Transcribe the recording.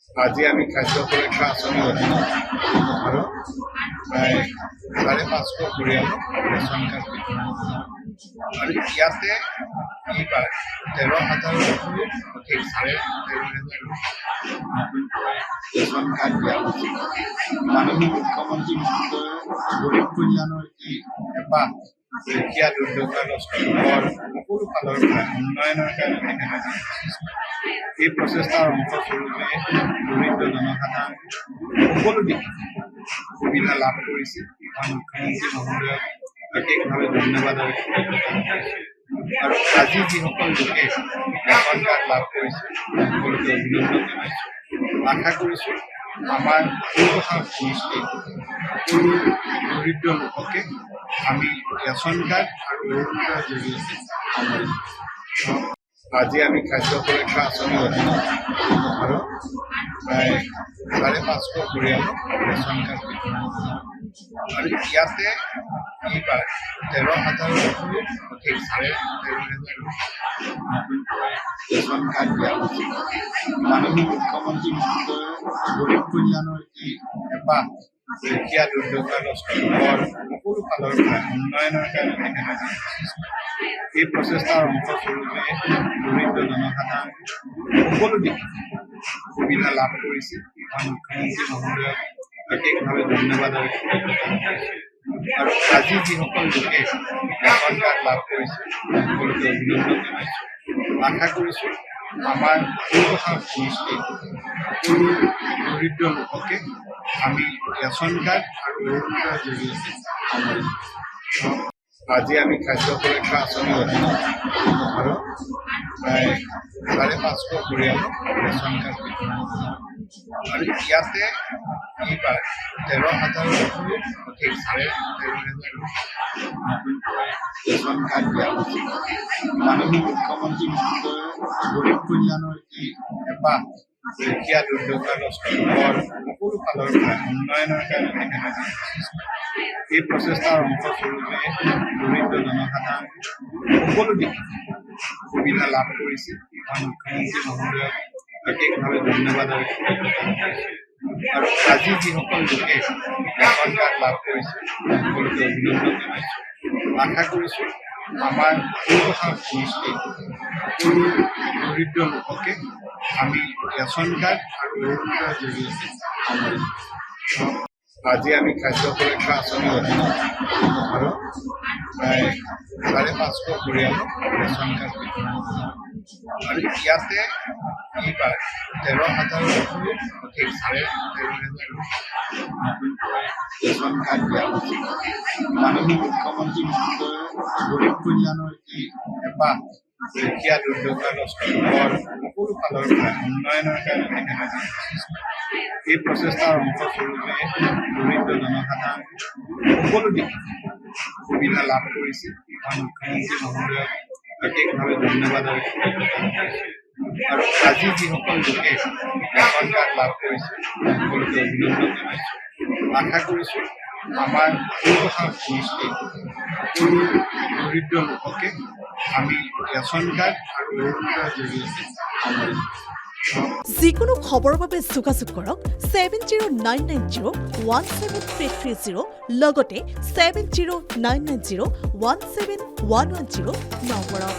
আজি আমি খাদ্য সুৰক্ষা আঁচনিৰ অধীনত আৰু প্ৰায় ৫৫০ পৰিয়ালক ৰেচন কাৰ্ড বিতৰণ কৰা আৰু ইয়াতে এইবাৰ ১৩,০০০ অধিক ১৩,৫০০ নতুনকৈ ৰেচন কাৰ্ড দিয়া হৈছে। মাননীয় মুখ্যমন্ত্ৰী মহোদয়ে গৰীব কল্যাণৰ যি হেঁপাহ, দুখীয়া দুৰ্দশাগ্ৰস্ত লোকৰ সকলো ফালৰ পৰা উন্নয়নৰ কাৰণে এই প্ৰচেষ্টাৰ অংশস্বৰূপে দৰিদ্ৰ জনসাধাৰণ সকলো দিশে সুবিধা লাভ কৰিছে। মই মুখ্যমন্ত্ৰী মহোদয়ক বিশেষভাৱে ধন্যবাদ আৰু কৃতজ্ঞতা জনাইছোঁ। আৰু আজি যিসকল লোকে ৰেচন কাৰ্ড লাভ কৰিছে সকলোকে অভিনন্দন জনাইছোঁ। আশা কৰিছোঁ আমাৰ পৌৰসভাৰ সমষ্টিত সকলো দৰিদ্ৰ লোককে আমি ৰেচন কাৰ্ড আৰু অৰুণোদয়ৰ জৰিয়তে সামৰিম। আজি আমি খাদ্য সুৰক্ষা আঁচনিৰ অধীনত আৰু প্ৰায় ৫৫০ পৰিয়ালক ৰেচন কাৰ্ড বিতৰণ কৰা আৰু ইয়াতে এইবাৰ ১৩,০০০ অধিক ১৩,৫০০ নতুনকৈ ৰেচন কাৰ্ড দিয়া হৈছে। মাননীয় মুখ্যমন্ত্ৰী মহোদয়ে গৰীব কল্যাণৰ যি হেঁপাহ, দুখীয়া দুৰ্দশাগ্ৰস্ত লোকৰ সকলো ফালৰ পৰা উন্নয়নৰ কাৰণে এই প্ৰচেষ্টাৰ অংশস্বৰূপে দৰিদ্ৰ জনসাধাৰণ সকলো দিশে সুবিধা লাভ কৰিছে। মই মুখ্যমন্ত্ৰী মহোদয়ক বিশেষভাৱে ধন্যবাদ আৰু কৃতজ্ঞতা জনাইছোঁ। আৰু আজি যিসকল লোকে ৰেচন কাৰ্ড লাভ কৰিছে সকলোকে অভিনন্দন জনাইছোঁ। আশা কৰিছোঁ আমাৰ পৌৰসভাৰ সমষ্টিত সকলো দৰিদ্ৰ লোককে আমি ৰেচন কাৰ্ড আৰু অৰুণোদয়ৰ জৰিয়তে সামৰিম। আজি আমি খাদ্য সুৰক্ষা আঁচনিৰ অধীনত আৰু প্ৰায় ৫৫০ পৰিয়ালক ৰেচন কাৰ্ড বিতৰণ কৰা আৰু ইয়াতে এইবাৰ ১৩,০০০ অধিক ১৩,৫০০ নতুনকৈ ৰেচন কাৰ্ড দিয়া হৈছে। মাননীয় মুখ্যমন্ত্ৰী মহোদয়ে গৰীব কল্যাণৰ যি হেঁপাহ, দুখীয়া দুৰ্দশাগ্ৰস্ত লোকৰ সকলো ফালৰ পৰা উন্নয়নৰ কাৰণে এই প্ৰচেষ্টাৰ অংশস্বৰূপে দৰিদ্ৰ জনসাধাৰণ সকলো দিশে সুবিধা লাভ কৰিছে। মই মুখ্যমন্ত্ৰী মহোদয়ক বিশেষভাৱে ধন্যবাদ আৰু কৃতজ্ঞতা জনাইছোঁ। আৰু আজি যিসকল লোকে ৰেচন কাৰ্ড লাভ কৰিছে সকলোকে অভিনন্দন জনাইছোঁ। আশা কৰিছোঁ আমাৰ পৌৰসভাৰ সমষ্টিত সকলো দৰিদ্ৰ লোককে আমি ৰেচন কাৰ্ড আৰু অৰুণোদয়ৰ জৰিয়তে সামৰিম। আজি আমি খাদ্য সুৰক্ষা আঁচনিৰ অধীনত আৰু প্ৰায় ৫৫০ পৰিয়ালক ৰেচন কাৰ্ড বিতৰণ কৰা আৰু ইয়াতে এইবাৰ ১৩,০০০ অধিক ১৩,৫০০ নতুনকৈ ৰেচন কাৰ্ড দিয়া হৈছে। মাননীয় মুখ্যমন্ত্ৰী মহোদয়ে গৰীব কল্যাণৰ যি হেঁপাহ, দুখীয়া দুৰ্দশাগ্ৰস্ত লোকৰ সকলো ফালৰ পৰা উন্নয়নৰ কাৰণে এই প্ৰচেষ্টাৰ অংশস্বৰূপে দৰিদ্ৰ জনসাধাৰণ সকলো দিশে সুবিধা লাভ কৰিছে। মই মুখ্যমন্ত্ৰী মহোদয়ক বিশেষভাৱে ধন্যবাদ আৰু কৃতজ্ঞতা জনাইছোঁ। আৰু আজি যিসকল লোকে ৰেচন কাৰ্ড লাভ কৰিছে সকলোকে অভিনন্দন জনাইছোঁ। আশা কৰিছোঁ আমাৰ পৌৰসভাৰ সমষ্টিত সকলো দৰিদ্ৰ লোককে আমি ৰেচন কাৰ্ড আৰু অৰুণোদয়ৰ জৰিয়তে সামৰিম। যিকোনো খবৰৰ বাবে যোগাযোগ কৰক 7099017330 লগতে 7099017110 নম্বৰত।